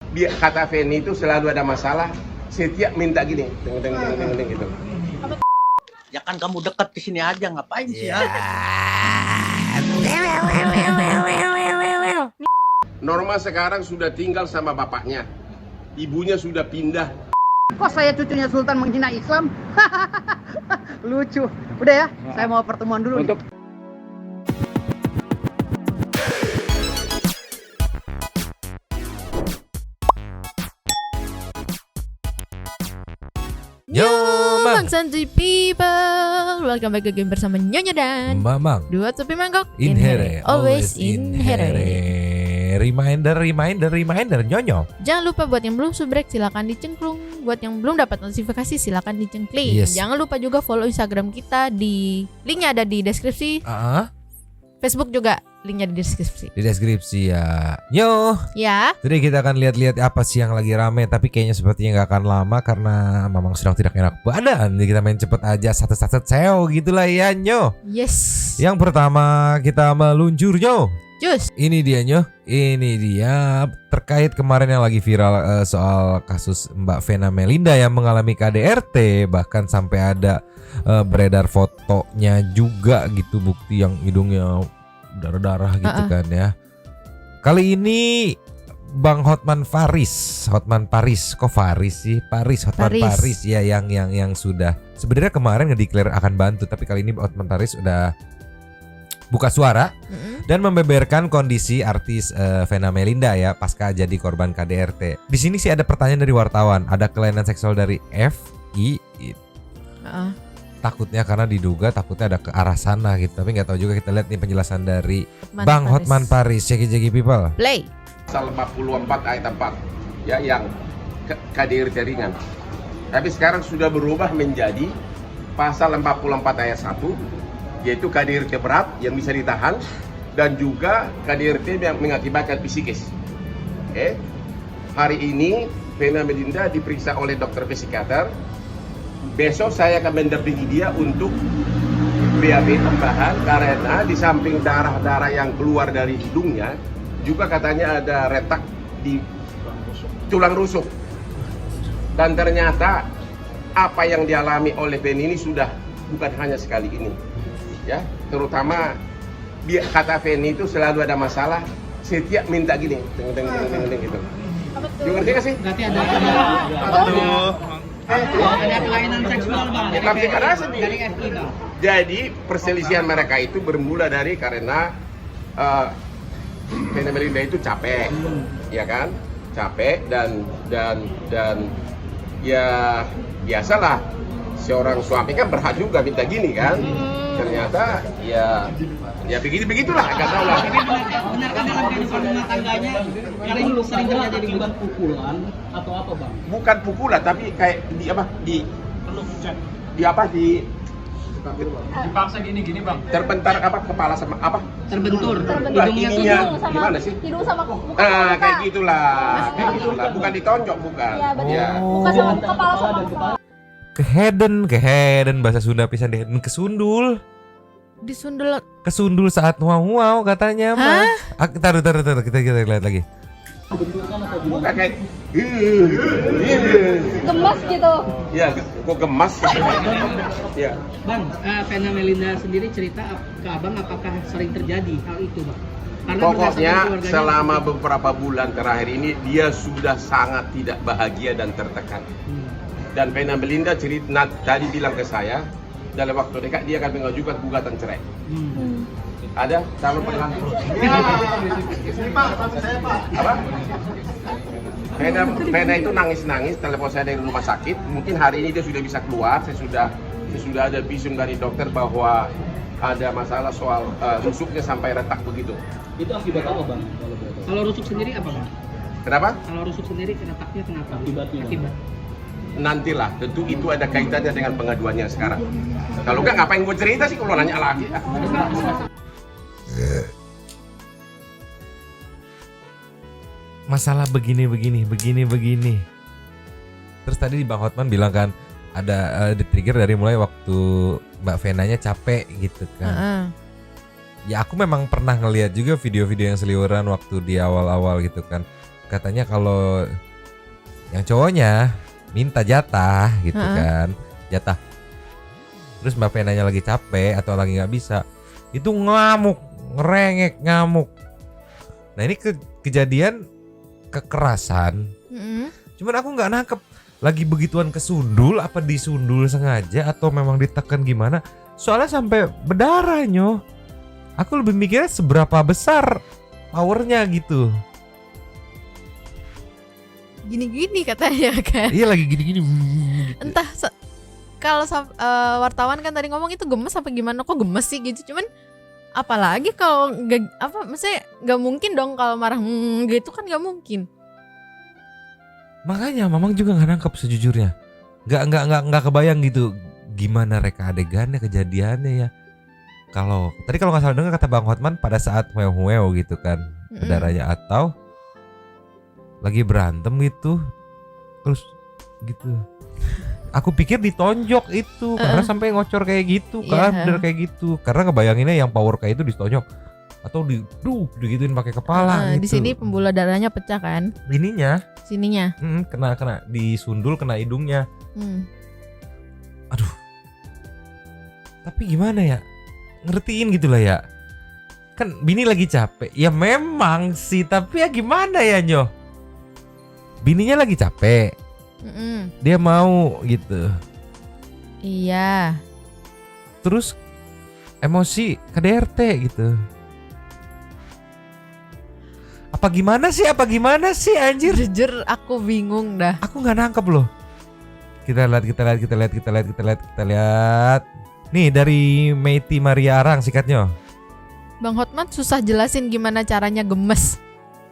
Dia kata Feni itu selalu ada masalah, setiap minta gini, gitu. Ya kan kamu dekat ke sini aja, ngapain sih? Norma sekarang sudah tinggal sama bapaknya, ibunya sudah pindah. Kok saya cucunya Sultan menghina Islam? Lucu. Udah ya, saya mau pertemuan dulu. Untuk Yo, Bang Santuy People, welcome back again bersama Nyonya dan Mamang dua topi mangkok. Inhere, always inhere. Reminder, Nyonyo. Jangan lupa buat yang belum subrek silakan dicengklung. Buat yang belum dapat notifikasi silakan dicengkling. Yes. Jangan lupa juga follow Instagram kita di linknya ada di deskripsi. Facebook juga linknya di deskripsi. Di deskripsi ya. Yo, Ya. jadi kita akan lihat-lihat apa sih yang lagi rame. Tapi kayaknya sepertinya nggak akan lama karena Mamang sedang tidak enak badan. Jadi kita main cepet aja satu-satu seo gitulah ya Nyo. Yes. Yang pertama kita meluncur Nyo. Cus. Ini dia Nyo. Ini dia terkait kemarin yang lagi viral soal kasus Mbak Vena Melinda yang mengalami KDRT. Bahkan sampai ada beredar fotonya juga gitu, bukti yang hidungnya darah-darah gitu kan ya. Kali ini Bang Hotman Paris, Hotman Paris ya yang sudah sebenarnya kemarin ngedeklar akan bantu, tapi kali ini Hotman Paris udah buka suara dan membeberkan kondisi artis Vena Melinda ya pasca jadi korban KDRT. Di sini sih ada pertanyaan dari wartawan, ada kelainan seksual dari FI. Takutnya karena diduga takutnya ada ke arah sana gitu, tapi nggak tahu juga. Kita lihat nih penjelasan dari Bang Hotman Paris. Jeki People Play. Pasal 44 ayat 4 ya yang KDRT ringan. Tapi sekarang sudah berubah menjadi pasal 44 ayat 1 yaitu KDRT berat yang bisa ditahan dan juga KDRT yang mengakibatkan psikis. Hari ini Vena Melinda diperiksa oleh dokter psikiater. Besok saya akan mendampingi dia untuk BAB tambahan karena di samping darah-darah yang keluar dari hidungnya juga katanya ada retak di tulang rusuk. Dan ternyata apa yang dialami oleh Veni ini sudah bukan hanya sekali ini. Ya, terutama dia kata Veni itu selalu ada masalah, setiap minta gini, gitu. Juga ngerti gak sih? Berarti ada kelainan seksual Bang. Tapi karena sendiri. Dari FI Bang. Jadi perselisihan mereka itu bermula dari karena Vena Melinda itu capek, ya kan? Capek dan ya biasalah seorang suami kan berhak juga minta gini kan. Ternyata ya begitulah, nggak tahu lah. Tapi benarkah dalam kehidupan rumah tangganya sering terjadi bukan pukulan atau apa Bang? Bukan pukulan tapi kayak dipaksa gini Bang. terbentar kepala sama apa? Terbentur. Ininya gimana sih? Hidung sama muka. Kayak gitulah. Bukan ditonjok bukan. Iya benar. Ya. Muka sama kepala sama muka. Keheden bahasa Sunda pisan deh, kesundul saat wow katanya mah. Taruh kita lihat lagi. Bukan kayak Gemas gitu. ya kok gemas. Ya. Bang, Vena Melinda sendiri cerita ke Abang apakah sering terjadi hal itu Bang? Karena Pokoknya berdasarkan selama beberapa bulan terakhir ini dia sudah sangat tidak bahagia dan tertekan. Dan Vena Melinda cerita tadi bilang ke saya dalam waktu dekat dia akan mengajukan gugatan cerai. Ada calon pengantin? Apa? Vena itu nangis-nangis, telepon saya dari rumah sakit. Mungkin hari ini dia sudah bisa keluar. Saya sudah ada visum dari dokter bahwa ada masalah soal rusuknya sampai retak begitu. Itu akibat apa Bang? Kalau rusuk sendiri apa Bang? Kenapa? Kalau rusuk sendiri retaknya kenapa? Akibatnya. Akibat. Nantilah, tentu itu ada kaitannya dengan pengaduannya sekarang. Kalau enggak ngapain gue cerita sih kalau nanya lagi. Masalah begini. Terus tadi Bang Hotman bilang kan ada di-trigger dari mulai waktu Mbak Venanya capek gitu kan. Ya aku memang pernah ngeliat juga video-video yang seliweran waktu di awal-awal gitu kan. katanya kalau yang cowoknya minta jatah gitu kan, jatah. Terus Mbak Venanya lagi capek atau lagi nggak bisa, itu ngamuk, ngerengek, ngamuk. Nah ini kejadian kekerasan. Cuman aku nggak nangkep lagi begituan kesundul apa disundul sengaja atau memang ditekan gimana. Soalnya sampai berdarah nyoh. Aku lebih mikirnya seberapa besar powernya gitu. Gini-gini katanya kan. Iya lagi gini-gini. Entah kalau wartawan kan tadi ngomong itu gemes apa gimana, kok gemes sih gitu. Cuman apalagi kalau maksudnya nggak mungkin dong kalau marah gitu kan nggak mungkin. Makanya Mamang juga nggak nangkep sejujurnya. Nggak kebayang gitu gimana reka adegannya, kejadiannya ya. Kalau nggak salah dengar kata Bang Hotman pada saat huew gitu kan, berdarahnya atau lagi berantem gitu, terus gitu. Aku pikir ditonjok itu karena sampai ngocor kayak gitu kan, bener kayak gitu. Karena ngebayanginnya yang power kayak itu ditonjok atau digituin pakai kepala gitu. Di sini pembuluh darahnya pecah kan? Sininya. Kena disundul, kena hidungnya. Aduh. Tapi gimana ya? Ngertiin gitu lah ya. Kan bini lagi capek. Ya memang sih, tapi ya gimana ya nyoh? Bininya lagi capek. Dia mau gitu. Iya. Terus emosi KDRT gitu. Apa gimana sih anjir? Jujur aku bingung dah. Aku nggak nangkep loh. Kita lihat. Nih dari Meiti Maria Arang sikatnya. Bang Hotman susah jelasin gimana caranya gemes.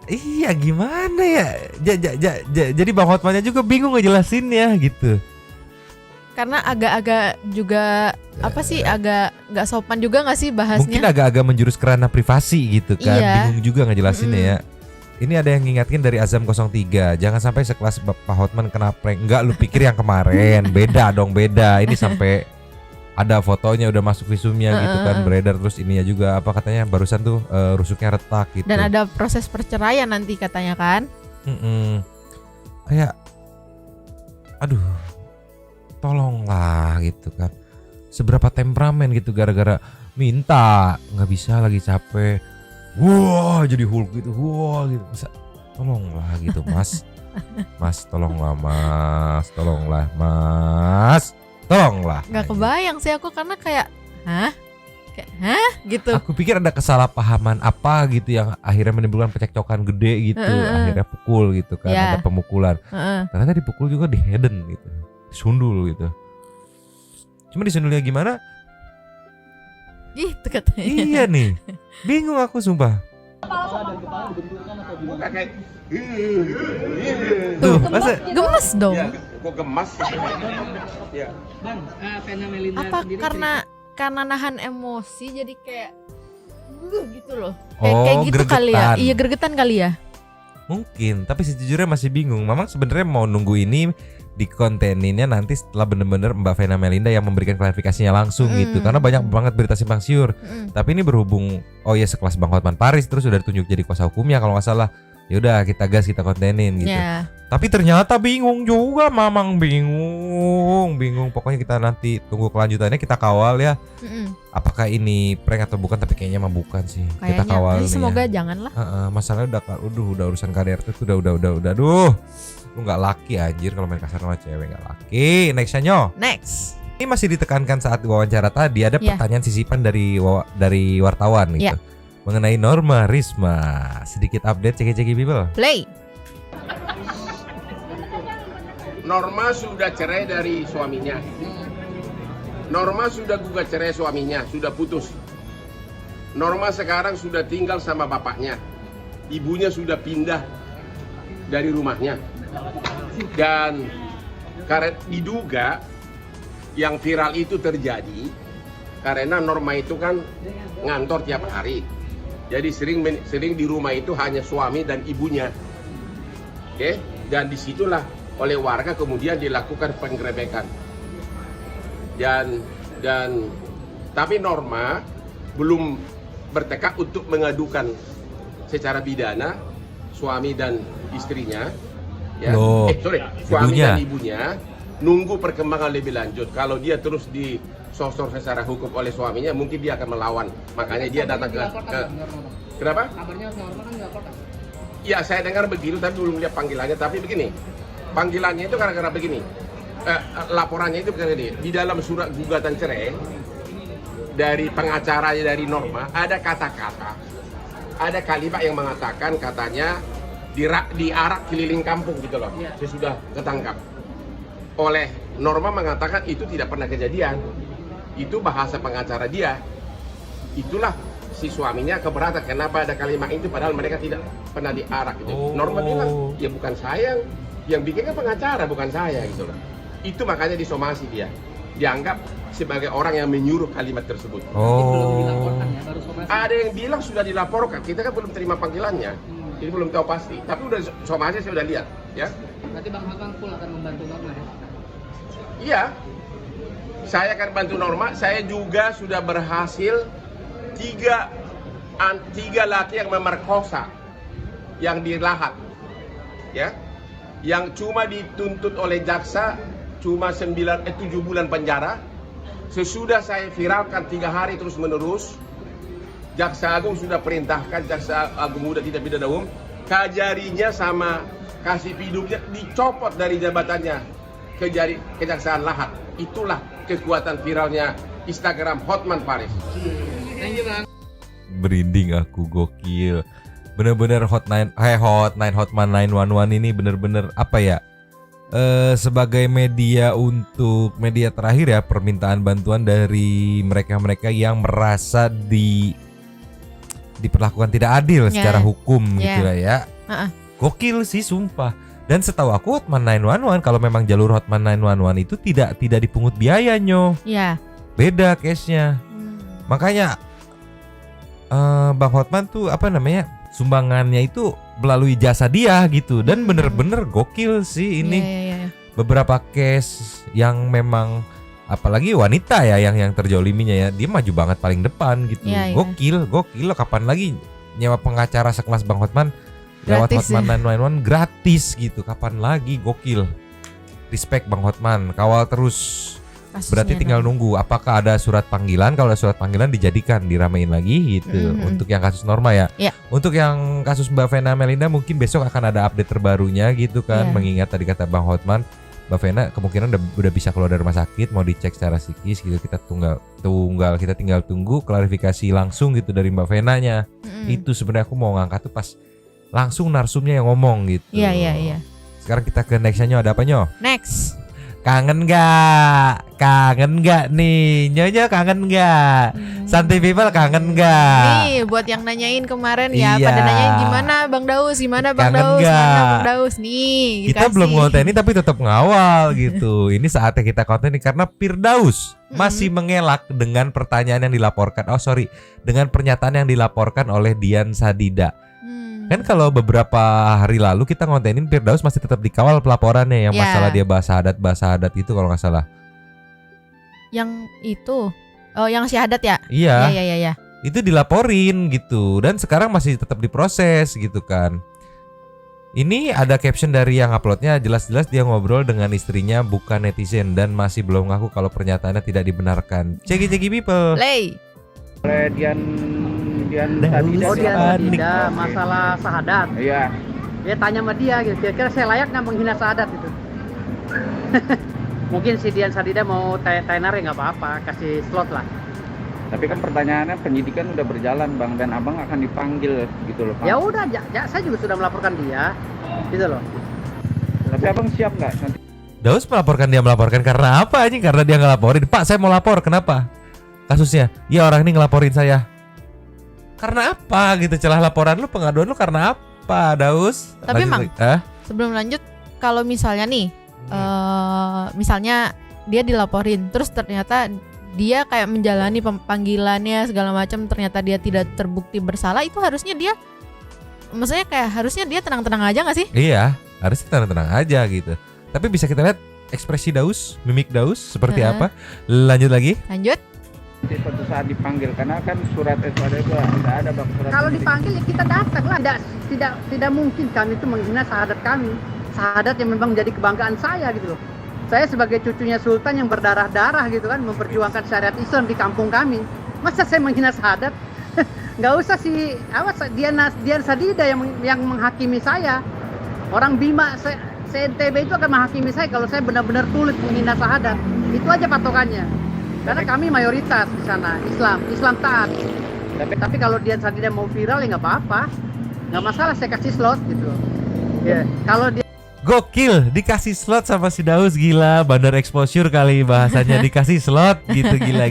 Iya gimana ya? Jadi Bang Hotmannya juga bingung ngejelasinnya gitu. Karena agak-agak juga agak nggak sopan juga nggak sih bahasnya? Mungkin agak-agak menjurus ke ranah privasi gitu kan. Iya. Bingung juga ngejelasinnya ya. Ini ada yang ngingatkin dari Azam 03. Jangan sampai sekelas Pak Hotman kena prank. Enggak, lu pikir yang kemarin. Beda. Ini sampai ada fotonya udah masuk visumnya gitu kan, beredar. Terus ininya juga apa katanya barusan tuh rusuknya retak gitu. Dan ada proses perceraian nanti katanya kan. Kayak aduh, tolonglah gitu kan. Seberapa temperamen gitu gara-gara minta, nggak bisa lagi capek. Wah jadi Hulk gitu, gitu bisa. Tolonglah gitu Mas. Tolonglah Mas. Gak kebayang sih aku karena kayak gitu. Aku pikir ada kesalahpahaman apa gitu yang akhirnya menimbulkan pecekcokan gede gitu. Akhirnya pukul gitu kan, ada pemukulan. Ternyata dipukul juga di hidden gitu, sundul gitu. Cuma disundulnya gimana? Gitu katanya. Iya nih, bingung aku sumpah. Bukan kayak Tuh, masa gemes dong. ya, kok gemas ya. Bang, Vena Melinda Apa sendiri karena nahan emosi jadi kayak gitu loh. Oh, Kayak gitu kali ya. gregetan. Iya, gregetan kali ya. Mungkin, tapi sejujurnya masih bingung. Mamang sebenarnya mau nunggu ini dikonteninnya nanti setelah bener-bener Mbak Vena Melinda yang memberikan klarifikasinya langsung gitu. Karena banyak banget berita simpang siur. Tapi ini berhubung sekelas Bang Hotman Paris terus udah ditunjuk jadi kuasa hukumnya kalau nggak salah. Yaudah kita gas, kita kontenin gitu. Tapi ternyata bingung juga, Mamang bingung. Pokoknya kita nanti tunggu kelanjutannya, kita kawal ya. Apakah ini prank atau bukan? Tapi kayaknya mah bukan sih. Kita kawal nih. Semoga ya. jangan lah. Masalahnya udah urusan KDRT tuh udah. Aduh, lu nggak laki anjir kalau main kasar sama cewek, nggak laki. Next. Ini masih ditekankan saat wawancara tadi ada pertanyaan sisipan dari wartawan gitu. Mengenai Norma Risma. Sedikit update ceki people. Play. Norma sudah cerai dari suaminya. Norma sudah gugat cerai suaminya, sudah putus. Norma sekarang sudah tinggal sama bapaknya. Ibunya sudah pindah dari rumahnya. Dan karena diduga yang viral itu terjadi karena Norma itu kan ngantor tiap hari. Jadi sering di rumah itu hanya suami dan ibunya. Oke? Dan disitulah oleh warga kemudian dilakukan penggerebekan. Tapi Norma belum bertekad untuk mengadukan secara pidana suami dan istrinya, ya. Loh, Suami ibunya. dan ibunya nunggu perkembangan lebih lanjut. Kalau dia terus disosor secara hukum oleh suaminya, mungkin dia akan melawan. Makanya dia datang ke kenapa? Kabarnya Norma kan dilaporkan. Ya, saya dengar begitu, tapi belum lihat panggilannya. Tapi begini, panggilannya itu gara-gara begini. Laporannya itu karena ini, di dalam surat gugatan cerai dari pengacaranya dari Norma ada kata-kata, ada kalimat yang mengatakan katanya diarak keliling kampung gitu loh, sesudah ketangkap. Oleh Norma mengatakan itu tidak pernah kejadian, itu bahasa pengacara dia. Itulah si suaminya keberatan kenapa ada kalimat itu padahal mereka tidak pernah diarak gitu. Norma bilang ya bukan saya yang bikin kan pengacara, bukan saya gitu loh. Itu makanya disomasi dia, dianggap sebagai orang yang menyuruh kalimat tersebut. Belum dilaporkan ya, baru somasi. Ada yang bilang sudah dilaporkan, kita kan belum terima panggilannya, jadi belum tahu pasti. Tapi udah somasi saya udah lihat, ya. Berarti Bang Hotman full akan membantu Norma ya? Iya, saya akan bantu Norma. Saya juga sudah berhasil tiga laki yang memerkosa, yang dilahat, ya, yang cuma dituntut oleh jaksa cuma 7 bulan penjara. Sesudah saya viralkan 3 hari terus menerus, Jaksa Agung sudah perintahkan Jaksa Agung Muda Tindak Pidana Umum, Kajarinya sama Kasih Hidupnya dicopot dari jabatannya Kejaksaan Lahat. Itulah kekuatan viralnya Instagram Hotman Paris. Thank you Bang. Merinding aku, gokil. Bener-bener Hotman 911 ini bener-bener apa ya? Sebagai media untuk media terakhir ya, permintaan bantuan dari mereka-mereka yang merasa diperlakukan tidak adil secara hukum gitu lah ya. Gokil sih sumpah. Dan setahu aku Hotman 911 kalau memang jalur Hotman 911 itu tidak dipungut biaya nyo. Iya. Beda case-nya. Makanya Bang Hotman tuh apa namanya? Sumbangannya itu melalui jasa dia gitu, dan bener-bener gokil sih ini. Iya. Beberapa case yang memang apalagi wanita ya yang terjoliminya ya, dia maju banget paling depan gitu. Iya. Gokil. Kapan lagi nyewa pengacara sekelas Bang Hotman lewat Gratis Hotman 911 gratis gitu? Kapan lagi? Gokil. Respect Bang Hotman, kawal terus. Kasusnya Berarti tinggal nunggu apakah ada surat panggilan. Kalau ada surat panggilan dijadikan, diramein lagi gitu. Untuk yang kasus Norma ya. Untuk yang kasus Mbak Vena Melinda mungkin besok akan ada update terbarunya gitu kan. Mengingat tadi kata Bang Hotman, Mbak Vena kemungkinan udah bisa keluar dari rumah sakit, mau dicek secara psikis gitu. Kita tinggal tunggu klarifikasi langsung gitu dari Mbak Venanya. Itu sebenarnya aku mau ngangkat tuh pas langsung narsumnya yang ngomong gitu. Iya. Sekarang kita ke nextnya ada apa Nyo? Next. Kangen gak nih Nyonya, kangen gak? Santai People kangen gak? Nih buat yang nanyain kemarin Iya. ya, pada nanyain gimana Bang Daus, Kangen gak? Nih Kita dikasih. belum kontenin tapi tetap ngawal gitu. Ini saatnya kita kontenin karena Firdaus masih mengelak dengan pertanyaan yang dilaporkan. Dengan pernyataan yang dilaporkan oleh Dian Sadida. Kan kalau beberapa hari lalu kita ngontenin Firdaus masih tetap dikawal pelaporannya yang masalah dia bahasa adat itu kalau nggak salah. Yang itu, yang syahadat ya? Iya. Itu dilaporin gitu dan sekarang masih tetap diproses gitu kan. Ini ada caption dari yang uploadnya, jelas-jelas dia ngobrol dengan istrinya bukan netizen dan masih belum ngaku kalau pernyataannya tidak dibenarkan. Ceki People. Play. Oh Dian Sadida masalah sahadat. Iya. Dia tanya sama dia gitu, kira-kira saya layak nggak menghina sahadat gitu. Mungkin si Dian Sadida mau tenar ya nggak apa-apa, kasih slot lah. Tapi kan pertanyaannya penyidikan udah berjalan Bang, dan Abang akan dipanggil gitu loh Pak. Ya udah, saya juga sudah melaporkan dia, gitu loh. Tapi Abang siap nggak nanti? Daus melaporkan karena apa anjing? Karena dia ngelaporin. Pak, saya mau lapor. Kenapa? Kasusnya, ya orang ini ngelaporin saya. Karena apa gitu? Celah laporan lu, pengaduan lu karena apa, Daus? Tapi lanjut, Mang, sebelum lanjut, kalau misalnya nih, misalnya dia dilaporin, terus ternyata dia kayak menjalani panggilannya segala macam, ternyata dia tidak terbukti bersalah, itu harusnya dia, maksudnya kayak harusnya dia tenang-tenang aja nggak sih? Iya, harusnya tenang-tenang aja gitu. Tapi bisa kita lihat ekspresi Daus, mimik Daus seperti apa? Lanjut lagi. Lanjut. suatu saat dipanggil karena kan surat SOD itu tidak ada bang surat. Kalau penyidik. dipanggil ya kita datang lah. Tidak mungkin kami itu menghina sahadat kami. Sahadat yang memang menjadi kebanggaan saya gitu loh. Saya sebagai cucunya sultan yang berdarah-darah gitu kan, memperjuangkan syariat Islam di kampung kami. Masa saya menghina sahadat? Nggak usah si Dian Sadida yang menghakimi saya. Orang Bima CNTB itu akan menghakimi saya kalau saya benar-benar tulis menghina sahadat. Itu aja patokannya. Karena kami mayoritas di sana Islam taat. Tapi kalau Dian Sadida mau viral ya nggak apa-apa, nggak masalah, saya kasih slot gitu. Ya, kalau dia Gokil, dikasih slot sama si Daus, gila, bandar exposure kali bahasanya, dikasih slot gitu, gila.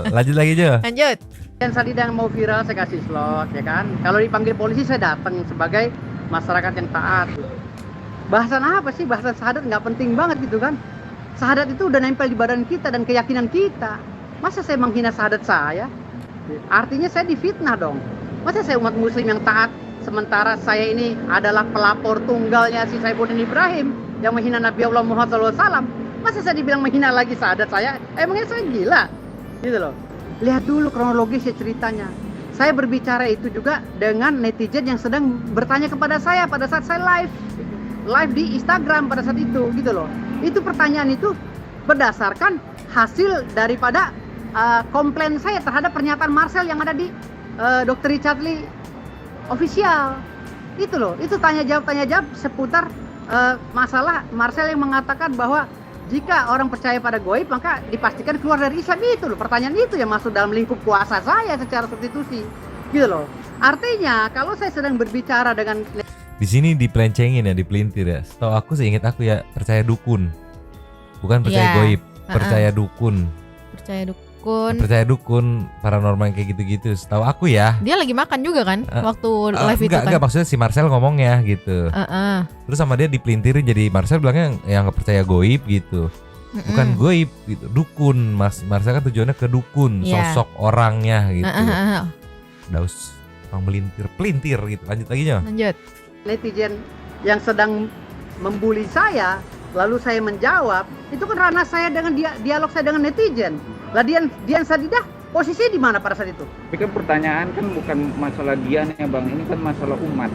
Lanjut lagi Jo. Lanjut. Dian Sadida yang mau viral saya kasih slot ya kan. Kalau dipanggil polisi saya datang sebagai masyarakat yang taat. Bahasan apa sih? Bahasan sahadat nggak penting banget gitu kan. Sahadat itu udah nempel di badan kita dan keyakinan kita. Masa saya menghina sahadat saya? Artinya saya difitnah dong. Masa saya umat muslim yang taat, sementara saya ini adalah pelapor tunggalnya si Saifuddin Ibrahim yang menghina Nabi Allah Muhammad SAW. Masa saya dibilang menghina lagi sahadat saya? Emangnya saya gila? Gitu loh. Lihat dulu kronologis ya ceritanya. Saya berbicara itu juga dengan netizen yang sedang bertanya kepada saya pada saat saya live di Instagram pada saat itu gitu loh. Itu pertanyaan itu berdasarkan hasil daripada komplain saya terhadap pernyataan Marcel yang ada di Dr. Richard Lee official. Itu loh, itu tanya jawab seputar masalah Marcel yang mengatakan bahwa jika orang percaya pada goib maka dipastikan keluar dari Islam. Itu loh, pertanyaan itu yang masuk dalam lingkup kuasa saya secara substitusi gitu loh. Artinya kalau saya sedang berbicara dengan Di sini dipelencengin ya, dipelintir ya. Setahu aku, seingat aku ya, percaya dukun. Bukan percaya Iya. goib, percaya dukun. Percaya dukun. Paranormal yang kayak gitu-gitu. Setahu aku ya. Dia lagi makan juga kan waktu live itu kan. Enggak, maksudnya si Marcel ngomongnya gitu. Terus sama dia dipelintirin, jadi Marcel bilangnya yang nggak percaya goib gitu. Bukan goib gitu, dukun. Marcel kan tujuannya ke dukun, Iya. sosok orangnya gitu. Daus orang pelintir gitu. Lanjut lagi ya. Lanjut. netizen yang sedang membuli saya, lalu saya menjawab, itu kan ranah saya dengan dialog saya dengan netizen. Lah Dian Sadidah posisinya di mana pada saat itu? Tapi kan pertanyaan kan bukan masalah Dian ya bang, ini kan masalah umat.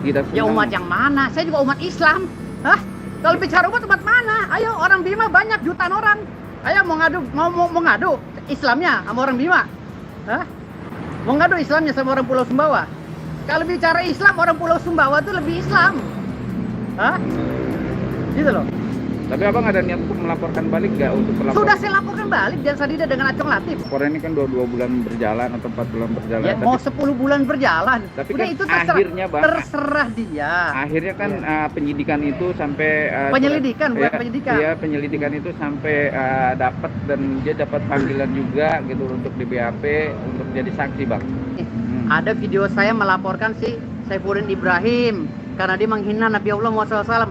Kita Ya umat yang mana? Saya juga umat Islam. Hah? Kalau bicara umat mana? Ayo, orang Bima banyak jutaan orang. Ayo mau ngadu Islamnya sama orang Bima. Hah? Mau ngadu Islamnya sama orang Pulau Sumbawa. Kalau bicara Islam, orang Pulau Sumbawa itu lebih Islam. Hah? Gitu loh. Tapi abang ada niat untuk melaporkan balik nggak untuk pelapor? Sudah saya laporkan balik Dian Sadida dengan Acong Latif. Laporan ini kan 2 bulan berjalan atau 4 bulan berjalan. Ya, mau 10 bulan berjalan. Tapi Udah kan itu terserah, akhirnya, Bang, terserah dia. akhirnya kan penyidikan itu sampai Penyelidikan, bukan ya, penyidikan. Iya, penyelidikan itu sampai dapat, dan dia dapat panggilan juga gitu untuk di BAP untuk jadi saksi bang. Ada video saya melaporkan si Saifuddin Ibrahim karena dia menghina Nabi Allah Muhammad SAW.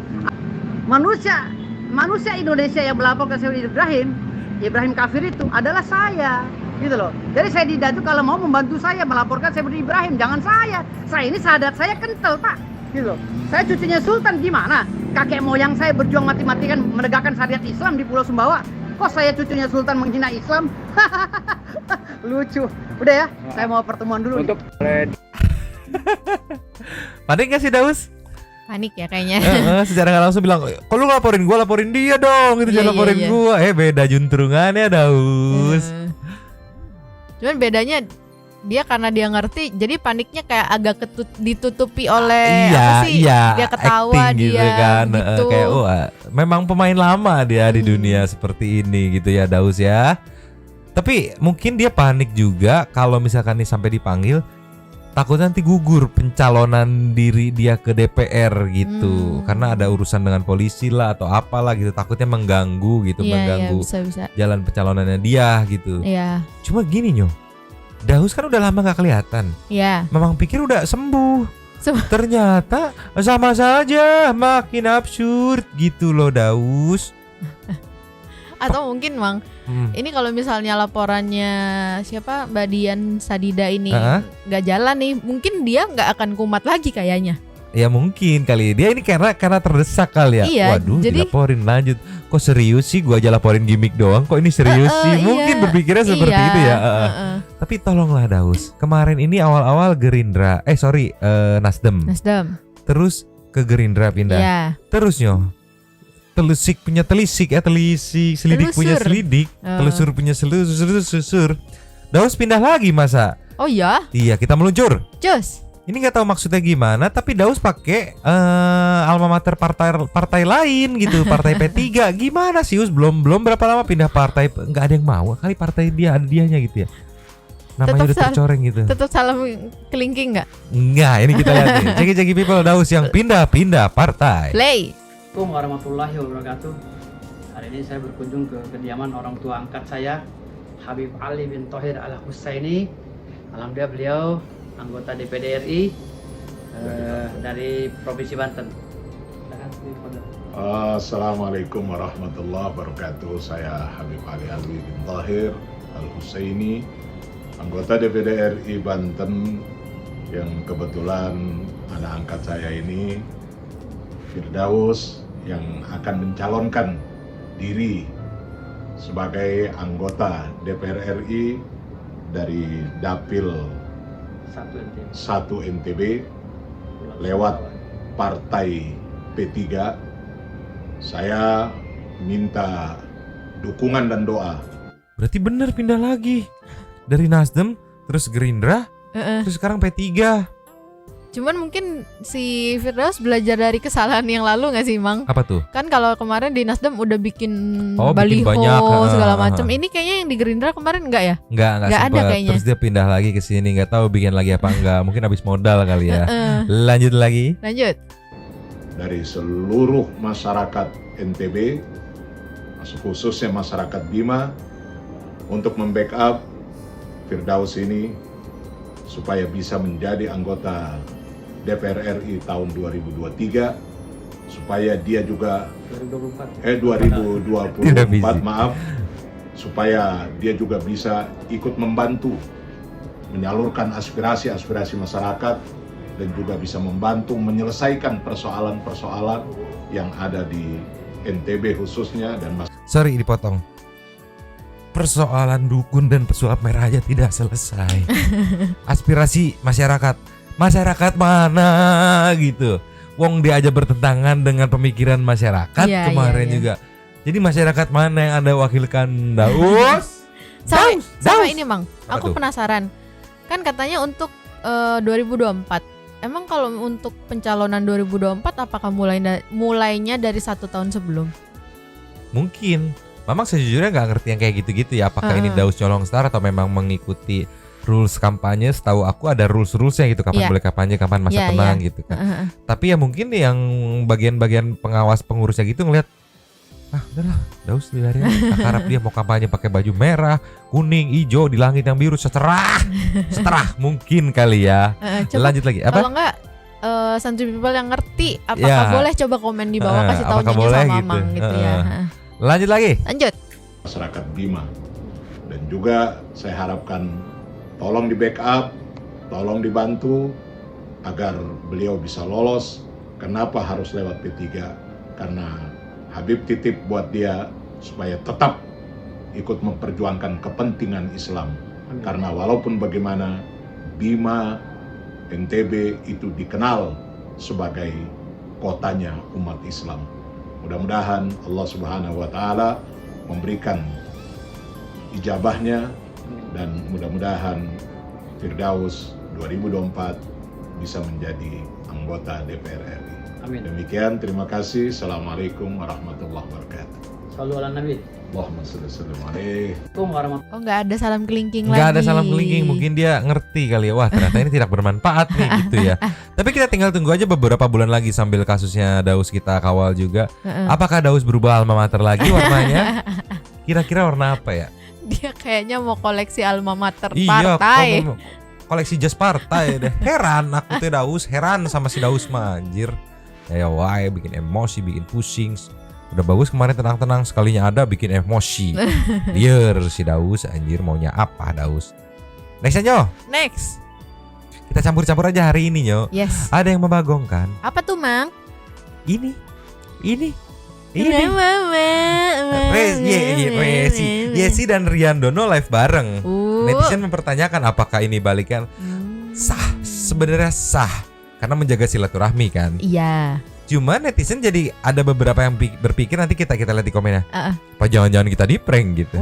Manusia Indonesia yang melaporkan Saifuddin Ibrahim kafir itu adalah saya, gitu loh. Jadi saya itu kalau mau membantu saya melaporkan Saifuddin Ibrahim, jangan saya. Saya ini sahadat saya kental pak, gitu loh. Saya cucunya Sultan gimana? Kakek moyang saya berjuang mati-matikan menegakkan syariat Islam di Pulau Sumbawa. Kok saya cucunya Sultan menghina Islam? Lucu. Udah ya, saya mau pertemuan dulu. Untuk Panik gak sih Daus? Panik ya kayaknya. Secara nggak langsung bilang, kalau lu laporin gue, laporin dia dong. Itu Iya, jangan laporin iya. gue. Beda juntrungannya Daus. Cuman bedanya dia karena dia ngerti, jadi paniknya kayak agak ditutupi oleh apa sih? Dia ketawa, acting dia gitu kan. gitu. Kayak memang pemain lama dia di dunia seperti ini gitu ya Daus ya. Tapi mungkin dia panik juga kalau misalkan nih sampai dipanggil, takut nanti gugur pencalonan diri dia ke DPR gitu. Karena ada urusan dengan polisi lah atau apalah gitu, takutnya mengganggu gitu, mengganggu bisa. jalan pencalonannya dia gitu. Iya. Cuma gini Nyo, Daus kan udah lama gak kelihatan. Iya. Memang pikir udah sembuh. Ternyata sama saja, makin absurd gitu loh Daus. Atau mungkin Mang, ini kalau misalnya laporannya siapa Mbak Dian Sadida ini nggak jalan nih, mungkin dia nggak akan kumat lagi kayaknya. Ya mungkin kali dia ini karena terdesak kali ya. Iya, Waduh, jadi- dilaporin lanjut. Kok serius sih? Gua aja laporin gimmick doang. Kok ini serius sih? Mungkin Iya, berpikirnya seperti iya, itu ya. heeh. Tapi tolonglah Daus. Kemarin ini awal-awal Gerindra, Nasdem. Nasdem. Terus ke Gerindra pindah. Iya. Terus nyo. Telisik punya telisik, selidik punya Telusur. selidik, telusur punya telusur. Daus pindah lagi masa? Oh ya, Iya, kita meluncur. Jos. Ini nggak tahu maksudnya gimana, tapi Daus pakai alma mater partai lain gitu, partai P3. Gimana sih Us? Belum berapa lama pindah partai, nggak ada yang mau kali partai dia ada dianya gitu ya. Namanya Tetap udah tercoreng gitu. Tetap salam kelingking nggak? Enggak, ini kita lihat nih. Ceki people Daus yang pindah partai. Play. Assalamualaikum warahmatullahi wabarakatuh. Hari ini saya berkunjung ke kediaman orang tua angkat saya, Habib Ali bin Thohir Al Husaini. Alhamdulillah beliau anggota DPD RI dari Provinsi Banten. Assalamualaikum warahmatullahi wabarakatuh. Saya Habib Ali bin Thohir Al Husaini, anggota DPD RI Banten, yang kebetulan anak angkat saya ini Firdaus yang akan mencalonkan diri sebagai anggota DPR RI dari Dapil 1 NTB lewat partai P3. Saya minta dukungan dan doa. Berarti bener pindah lagi dari Nasdem, terus Gerindra, terus sekarang P3. Cuman mungkin si Firdaus belajar dari kesalahan yang lalu nggak sih, Mang? Apa tuh? Kan kalau kemarin di Nasdem udah bikin bikin baliho banyak, segala macam. Ini kayaknya yang di Gerindra kemarin enggak ya? Nggak Nggak ada sempet. kayaknya. Terus dia pindah lagi ke sini, nggak tahu bikin lagi apa enggak. Mungkin habis modal kali ya. Lanjut lagi. Lanjut. Dari seluruh masyarakat NTB, khususnya masyarakat Bima, untuk membackup Firdaus ini supaya bisa menjadi anggota DPR RI tahun 2023, supaya dia juga 2024 maaf, supaya dia juga bisa ikut membantu menyalurkan aspirasi masyarakat dan juga bisa membantu menyelesaikan persoalan-persoalan yang ada di NTB khususnya dan Sorry dipotong. Persoalan dukun dan pesulap merah aja tidak selesai. Aspirasi masyarakat mana gitu. Wong dia aja bertentangan dengan pemikiran masyarakat Iya, kemarin iya. juga. Jadi masyarakat mana yang Anda wakilkan, Daus? Sama ini, Mang. Apa Aku tuh? penasaran. Kan katanya untuk 2024. Emang kalau untuk pencalonan 2024 apakah mulainya dari 1 tahun sebelum? Mungkin. Memang sejujurnya nggak ngerti yang kayak gitu-gitu ya. Apakah ini Daus Colong Star atau memang mengikuti rules kampanye? Setahu aku ada rules-rulesnya gitu. Kapan Iya. boleh kampanye, kapan masa Iya, tenang gitu kan. Tapi ya mungkin yang bagian-bagian pengawas pengurusnya gitu ngeliat, udahlah Daus biarin. Harap dia mau kampanye pakai baju merah, kuning, hijau di langit yang biru, seterah mungkin kali ya. Coba Lanjut lagi apa? kalau enggak Santuy People yang ngerti apakah Ya. boleh coba komen di bawah kasih tahu apakah Nyonya boleh sama gitu? Mang gitu ya. Lanjut lagi. Lanjut. masyarakat Bima. Dan juga saya harapkan tolong di backup, tolong dibantu agar beliau bisa lolos. Kenapa harus lewat P3? Karena Habib titip buat dia supaya tetap ikut memperjuangkan kepentingan Islam. Karena walaupun bagaimana Bima NTB itu dikenal sebagai kotanya umat Islam. Mudah-mudahan Allah Subhanahu wa taala memberikan ijabahnya dan mudah-mudahan Firdaus 2024 bisa menjadi anggota DPR RI. Amin. Demikian, terima kasih. Assalamualaikum warahmatullahi wabarakatuh. Shallu ala Nabi. Allahumma sholli alaihi. Assalamualaikum warahmatullahi Oh, nggak ada salam kelingking lagi. Nggak ada salam kelingking, mungkin dia ngerti kali ya. Wah, ternyata ini tidak bermanfaat nih gitu ya. Tapi kita tinggal tunggu aja beberapa bulan lagi sambil kasusnya Daus kita kawal juga. Apakah Daus berubah alma mater lagi warnanya? Kira-kira warna apa ya? Dia kayaknya mau koleksi alma mater Iya, partai. koleksi jas partai deh. Heran aku tuh Daus, heran sama si Daus mah anjir. Ya wae bikin emosi, bikin pusing. Udah bagus kemarin tenang-tenang, sekalinya ada bikin emosi. Liar si Daus anjir, maunya apa Daus? Next aja. Next. Kita campur-campur aja hari ini, Nyo. Yes. Ada yang membagongkan. Apa tuh, Mang? Ini. Yesi dan Rian Dono live bareng. Netizen mempertanyakan apakah ini balikan. Sah, sebenarnya sah karena menjaga silaturahmi kan. Iya. Cuma netizen jadi ada beberapa yang berpikir, nanti kita lihat di komennya. Apa jangan-jangan kita di prank gitu.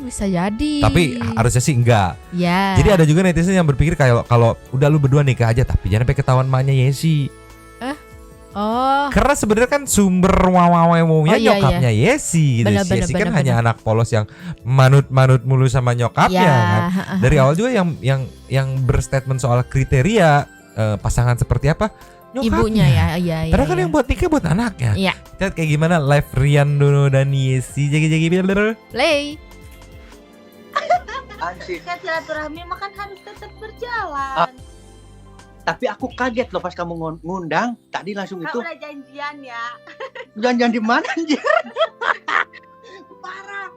Bisa jadi. Tapi harusnya sih enggak. Ya. Jadi ada juga netizen yang berpikir kalau udah lu berdua nikah aja tapi jangan sampai ketahuan maknya Yesi. Oh. Karena sebenarnya kan sumber wawawawnya Iya, nyokapnya Yesi gitu. Benar, Yesi kan benar. hanya anak polos yang manut-manut mulu sama nyokapnya Ya. kan. Dari awal juga yang berstatement soal kriteria pasangan seperti apa nyokapnya. Ibunya ya, iya. Padahal kan yang buat nikah buat anaknya. Iya. Kita lihat kayak gimana live Rian Dono dan Yesi jagi-jagi Play. Anjir. Kan silaturahmi mah kan harus tetap berjalan. Tapi aku kaget loh pas kamu ngundang. Tadi langsung Kan itu. udah janjian ya. Jangan di mana anjir? Parah.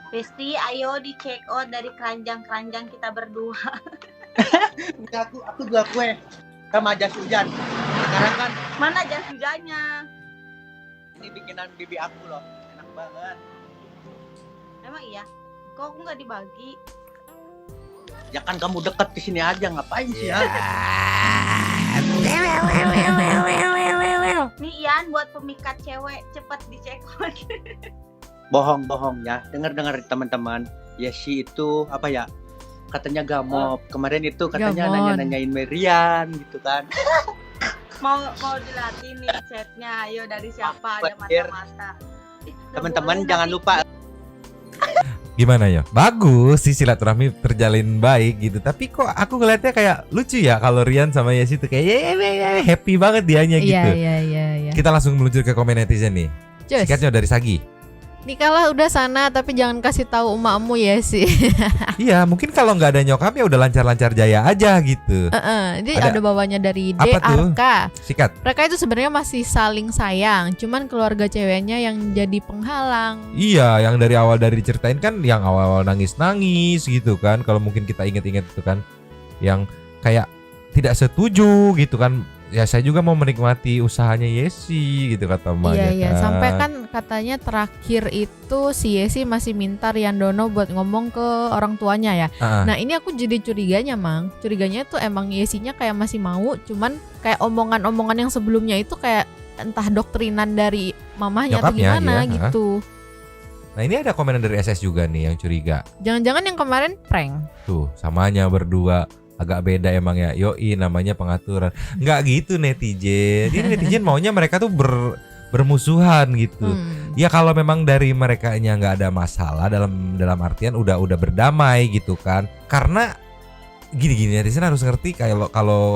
Besti, ayo di check out dari keranjang-keranjang kita berdua. Enggak, aku jual kue sama jas hujan. Sekarang kan Mana jas hujannya? ini bikinan bibi aku loh. Enak banget. Emang iya? Kok aku nggak dibagi? Ya kan kamu deket di sini aja, ngapain sih ya? Nih Ian buat pemikat cewek cepet di check out. Bohong ya. Dengar teman-teman. Yesi itu apa ya? Katanya gamop. Kemarin itu katanya Gamon. nanya-nanyain Merian gitu kan. mau dilihatin nih chatnya. Ayo dari siapa? Ada Pikir. mata-mata. Ih, nggak Teman-teman boleh, jangan nanti. lupa Gimana ya? Bagus sih silaturahmi terjalin baik gitu. Tapi kok aku ngeliatnya kayak lucu ya kalau Rian sama Yesi tuh kayak happy banget dianya gitu. Iya. Kita langsung meluncur ke komen netizen nih. Cus. Sikatnya dari Sagi. Nikahlah udah sana tapi jangan kasih tahu emakmu ya sih. Iya, mungkin kalau nggak ada nyokap ya udah lancar-lancar jaya aja gitu. Jadi Ada- ada bawahnya dari D Apa tuh? Arka. Sikat. Mereka itu sebenarnya masih saling sayang, cuman keluarga ceweknya yang jadi penghalang. Iya, yang dari awal dari diceritain kan yang awal-awal nangis-nangis gitu kan. Kalau mungkin kita inget-inget itu kan yang kayak tidak setuju gitu kan. Ya saya juga mau menikmati usahanya Yesi gitu kata emaknya. Iya, kan. sampai kan katanya terakhir itu si Yesi masih minta Rian Dono buat ngomong ke orang tuanya ya. Ah, Nah ini aku jadi curiganya Mang. Curiganya tuh emang Yesinya kayak masih mau, cuman kayak omongan-omongan yang sebelumnya itu kayak entah doktrinan dari mamahnya atau Nyokapnya, gimana iya, gitu. Nah ini ada komenan dari SS juga nih yang curiga. Jangan-jangan yang kemarin prank. Tuh samanya berdua agak beda emang ya. Yoi namanya pengaturan. Nggak gitu netizen. Ini netizen maunya mereka tuh bermusuhan gitu. Ya kalau memang dari merekanya nggak ada masalah dalam artian udah berdamai gitu kan. Karena gini netizen harus ngerti kalau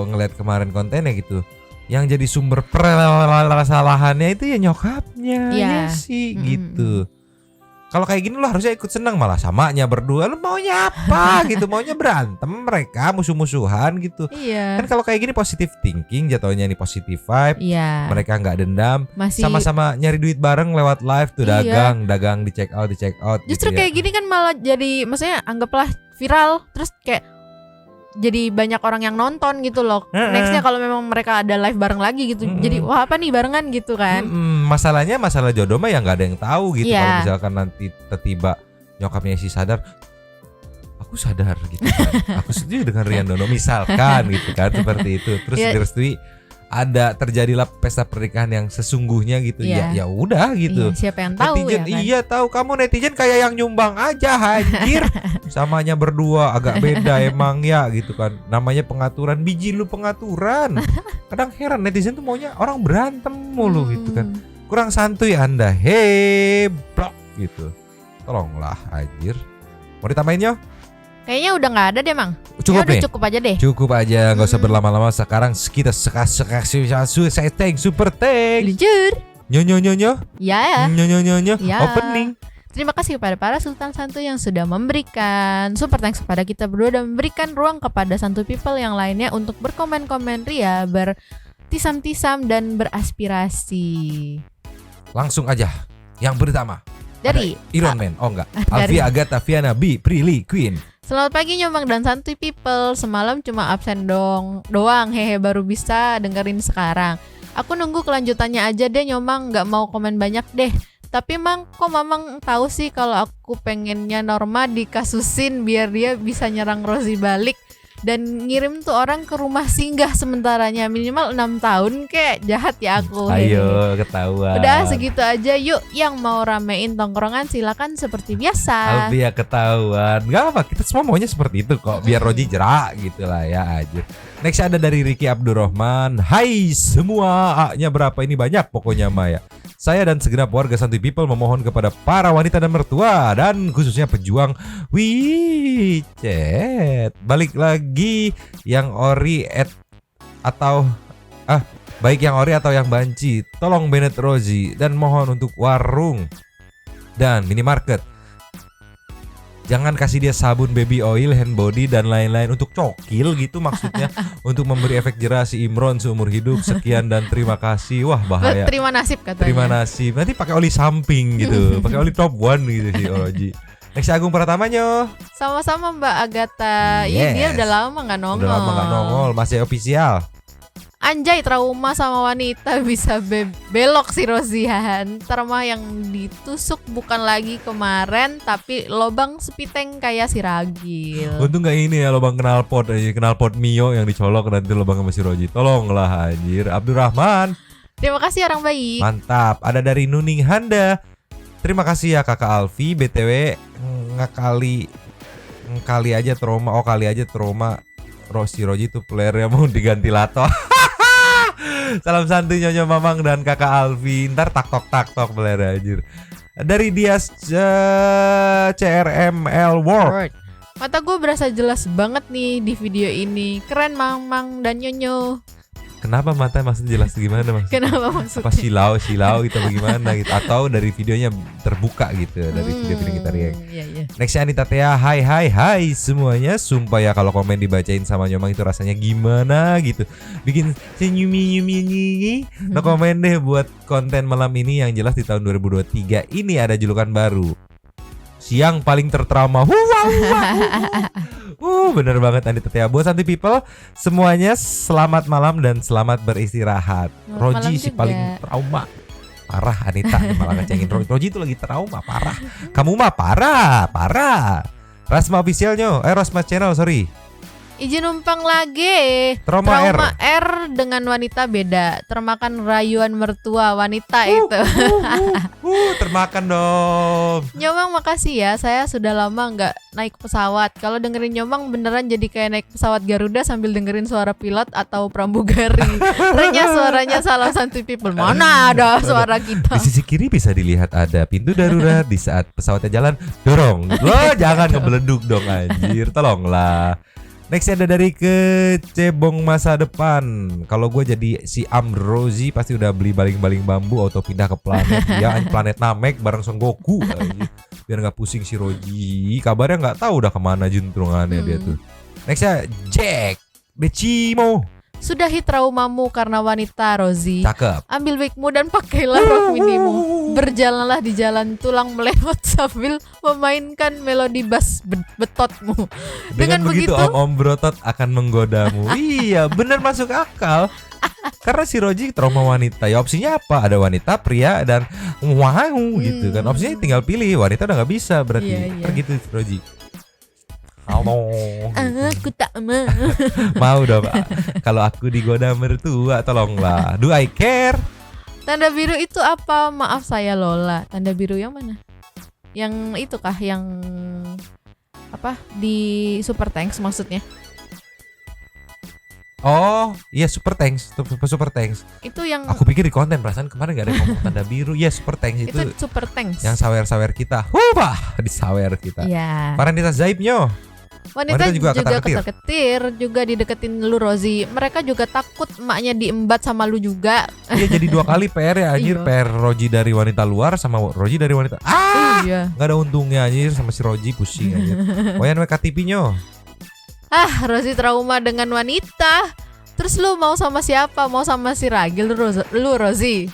ngelihat kemarin kontennya gitu. Yang jadi sumber permasalahannya itu ya nyokapnya. Iya. Ya sih gitu. Kalau kayak gini lo harusnya ikut senang, malah samanya berdua lo maunya apa gitu, maunya berantem mereka musuh-musuhan gitu. Iya. Kan kalau kayak gini positive thinking jatuhnya nih, positive vibe. Iya. Mereka nggak dendam, Masih sama-sama nyari duit bareng lewat live tuh, Iya. dagang di check out justru gitu ya. kayak gini kan malah jadi maksudnya anggaplah viral terus kayak jadi banyak orang yang nonton gitu loh. Nextnya kalau memang mereka ada live bareng lagi gitu, jadi wah apa nih barengan gitu kan. Masalahnya masalah jodoh mah ya nggak ada yang tahu gitu. Iya. Kalau misalkan nanti tiba nyokapnya si sadar, aku sadar gitu kan, aku setuju dengan Rian Dono misalkan gitu kan, seperti itu. Terus Iya. direstui, ada terjadilah pesta pernikahan yang sesungguhnya gitu. Iya. Ya udah gitu. Iya, siapa yang tahu Netizen, ya kan? iya tahu, kamu netizen kayak yang nyumbang aja anjir. Samanya berdua agak beda emang ya gitu kan. Namanya pengaturan, biji lu pengaturan. Kadang heran netizen tuh maunya orang berantem mulu gitu kan. Kurang santuy Anda. Hei, blok gitu. Tolonglah anjir. Mau ditambahin yo? Kayaknya udah nggak ada deh Mang. Cukup Ya udah nih. cukup aja deh. Cukup aja, nggak usah berlama-lama. Sekarang kita saya thank super thank. Luncur. Nyo. Ya. Nyo. Ya. Opening. Terima kasih kepada para Sultan Santu yang sudah memberikan super thanks kepada kita berdua dan memberikan ruang kepada Santu People yang lainnya untuk berkomen-komen ria, bertisam-tisam dan beraspirasi. Langsung aja. Yang pertama Dari Iron Man. Oh enggak. Dari- Alfia Agatha Viana B Prilly Queen. Selamat pagi Nyomang dan Santuy People. Semalam cuma absen doang. Hehe, baru bisa dengerin sekarang. Aku nunggu kelanjutannya aja deh Nyomang, nggak mau komen banyak deh. Tapi Mang, kok Mamang tahu sih kalau aku pengennya Norma dikasusin biar dia bisa nyerang Rozi balik dan ngirim tuh orang ke rumah singgah sementaranya minimal 6 tahun kek. Jahat ya aku. Ayo ketahuan. Udah segitu aja yuk. Yang mau ramein tongkrongan silakan seperti biasa. Albi ya ketahuan. Gak apa, kita semua maunya seperti itu kok. Biar Roji jerak gitu lah ya aja. Next ada dari Ricky Abdurrahman. Hai semua, A-nya berapa ini banyak pokoknya Maya. Saya dan segenap warga Santuy People memohon kepada para wanita dan mertua dan khususnya pejuang WeChat. Balik lagi yang ori baik yang ori atau yang banci, tolong Bennett Rozi dan mohon untuk warung dan minimarket. Jangan kasih dia sabun baby oil, hand body dan lain-lain untuk cokil gitu maksudnya. Untuk memberi efek jerah si Imron seumur hidup. Sekian dan terima kasih. Wah bahaya. Terima nasib katanya. Terima nasib. Nanti pakai oli samping gitu. Pakai oli top one gitu si Roji. Next Agung Pratamanya. Sama-sama Mbak Agatha. Iya, dia udah lama nggak nongol. Udah lama gak nongol, masih official. Anjay, trauma sama wanita bisa belok si Rozihan. Ntar mah yang ditusuk bukan lagi kemarin tapi lobang sepiteng kayak si Ragil. Untung gak ini ya lubang knalpot aja, knalpot Mio yang dicolok nanti lubang sama si Roji. Tolonglah anjir. Abdurrahman. Terima kasih orang baik. Mantap. Ada dari Nuning Handa. Terima kasih ya Kakak Alfi. BTW kali aja trauma. Oh kali aja trauma. Roji tuh playernya mau diganti Lato. Salam santuy Nyonya Mamang dan Kakak Alfi. Ntar tak tok player anjir. Dari Dias CRML World. Mata gue berasa jelas banget nih di video ini. Keren Mamang dan Nyonyo. Kenapa mata maksudnya jelas gimana maksudnya? Kenapa maksudnya? Apa silau gitu bagaimana gitu, atau dari videonya terbuka gitu dari video-video kita react. Iya. Next Anita Tea, hai semuanya. Sumpah ya kalau komen dibacain sama Nyomang itu rasanya gimana gitu. Bikin senyum. No komen deh buat konten malam ini yang jelas di tahun 2023 ini ada julukan baru. Siang paling tertrauma. Bener banget Anita Tea. Buat Santuy People semuanya selamat malam dan selamat beristirahat. Roji si paling trauma. Parah Anita malah ngecengin Roji itu lagi trauma parah. Kamu mah parah. Rasma officialnya, Rasma channel sorry. Izin numpang lagi. Trauma R dengan wanita beda. Termakan rayuan mertua wanita itu. Termakan dong. Nyomang makasih ya. Saya sudah lama nggak naik pesawat. Kalau dengerin Nyomang beneran jadi kayak naik pesawat Garuda sambil dengerin suara pilot atau pramugari. Ternyata suaranya Salam Santuy People. Mana ada suara kita. Di sisi kiri bisa dilihat ada pintu darurat. Di saat pesawatnya jalan dorong. Lo jangan ngebeleduk dong anjir. Tolonglah. Next ada dari Kecebong Masa Depan. Kalau gue jadi si Amrozi pasti udah beli baling-baling bambu atau pindah ke planet ya, planet Namek bareng Son Goku aja. Biar nggak pusing si Roji. Kabarnya nggak tahu udah kemana juntrungannya dia tuh. Next ya Jack Becimo. Sudahi traumamu karena wanita Rozi. Cakep. Ambil wigmu dan pakailah rok minimu. Berjalanlah di jalan tulang melewat sambil memainkan melodi bass betotmu. Dengan begitu om Brotot akan menggodamu. Iya bener masuk akal. Karena si Roji trauma wanita. Ya opsinya apa? Ada wanita, pria, dan wow gitu kan. Opsinya tinggal pilih. Wanita udah gak bisa berarti. Iya. Gitu si Roji. Halo. Aku tak mau. Mau dong. Kalau aku digoda mertua tolonglah. Do I care? Tanda biru itu apa? Maaf saya Lola. Tanda biru yang mana? Yang itu kah? Yang apa? Di Super Thanks maksudnya? Oh iya Super Thanks. Super Thanks. Itu yang aku pikir di konten perasaan kemarin gak ada ngomong tanda biru. Iya Super Thanks itu Super Thanks. Yang sawer-sawer kita. Hubah disawer kita. Iya. Farhanisa Zaibnyo. Wanita juga ketar-ketir, juga dideketin lu Rozi. Mereka juga takut emaknya diembat sama lu juga. Iya jadi 2 kali PR ya anjir. PR Roji dari wanita luar sama Roji dari wanita. Iya. Gak ada untungnya anjir sama si Roji pusing anjir. Wayan WKTP-nyo. Rozi trauma dengan wanita. Terus lu mau sama siapa? Mau sama si Ragil lu Rozi.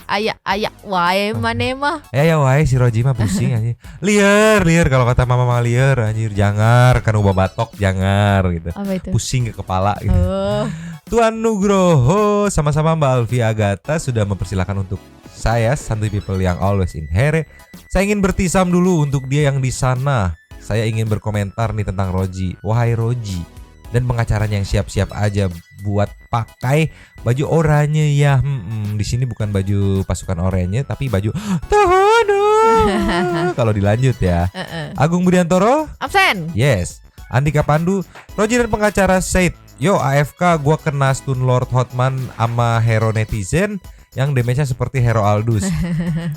Ayak wae mane mah. Ya wae si Roji mah pusing anjir. Liar kalau kata mama liar anjir, jangar kan ubah batok jangar gitu. Apa itu? Pusing ke kepala gitu. Oh. Tuan Nugroho sama-sama Mbak Alfi Agatha sudah mempersilahkan untuk saya Santuy People yang always in here. Saya ingin bertisam dulu untuk dia yang di sana. Saya ingin berkomentar nih tentang Roji. Wahai Roji dan pengacaranya yang siap-siap aja buat pakai baju oranye ya. Di sini bukan baju pasukan oranye tapi baju tahanan. Kalau dilanjut ya. Agung Budiantoro Absen. yes. Andika Pandu, Roji dan pengacara Said. Yo AFK gua kena stun Lord Hotman sama hero netizen yang damage-nya seperti hero Aldous.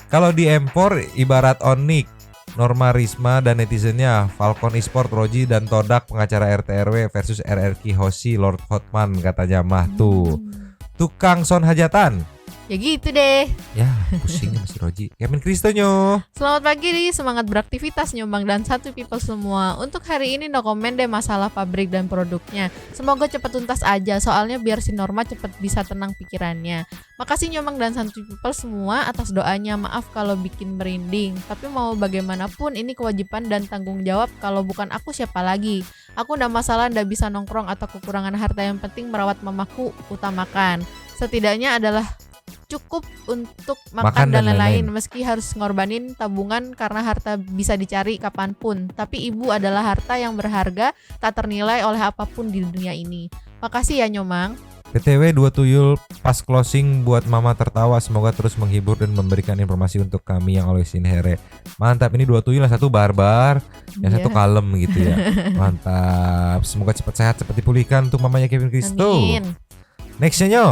Kalau di Empor ibarat Onyx, Norma Risma dan netizennya, Falcon Esport, Roji dan Todak pengacara RTRW versus RRQ Hoshi Lord Hotman katanya mah tuh. Tukang son hajatan. Ya gitu deh. Ya pusing masih Roji. Kevin Kristonyo. Selamat pagi Ri, semangat beraktivitas Nyombang dan Santuy People semua. Untuk hari ini no komen deh masalah pabrik dan produknya. Semoga cepat tuntas aja, soalnya biar si Norma cepat bisa tenang pikirannya. Makasih Nyombang dan Santuy People semua atas doanya. Maaf kalau bikin merinding, tapi mau bagaimanapun ini kewajiban dan tanggung jawab. Kalau bukan aku siapa lagi? Aku ndak masalah ndak bisa nongkrong atau kekurangan harta, yang penting merawat mamaku utamakan. Setidaknya adalah cukup untuk makan dan lain-lain, meski harus ngorbanin tabungan karena harta bisa dicari kapanpun. Tapi ibu adalah harta yang berharga, tak ternilai oleh apapun di dunia ini. Makasih ya Nyomang. PTW 2 tuyul pas closing buat mama tertawa. Semoga terus menghibur dan memberikan informasi untuk kami yang always in here. Mantap, ini 2 tuyul, yang satu barbar, yang satu kalem gitu ya. Mantap, semoga cepat sehat, cepat dipulihkan untuk mamanya Kevin Kristo. Amin. Nextnya Nyo.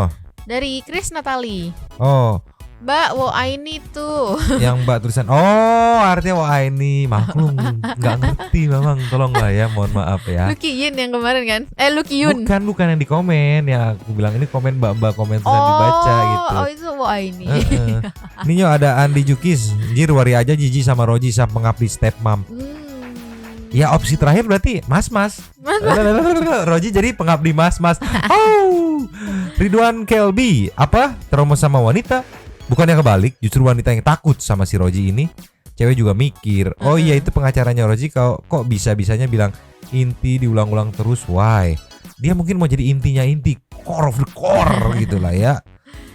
Dari Chris Natali. Oh, Mbak, wo ini tuh. yang Mbak tulisan. Oh, artinya wah ini maklum nggak ngerti memang. Tolong lah ya, mohon maaf ya. Lucky Yun yang kemarin kan? Lucky Yun. Bukan yang di komen ya. Aku bilang ini komen Mbak komen tulisan dibaca gitu. Oh itu wo ini. Ini Nyo ada Andi Jukis. Jir wari aja Jiji sama Roji sama pengabdi step mom. Ya opsi terakhir berarti mas. Roji jadi pengabdi mas. Oh, Ridwan Kelby apa trauma sama wanita? Bukannya kebalik, justru wanita yang takut sama si Roji ini. Cewek juga mikir, oh iya itu pengacaranya Roji kok bisa-bisanya bilang inti diulang-ulang terus. Why? Dia mungkin mau jadi intinya inti, core of the core gitu lah ya.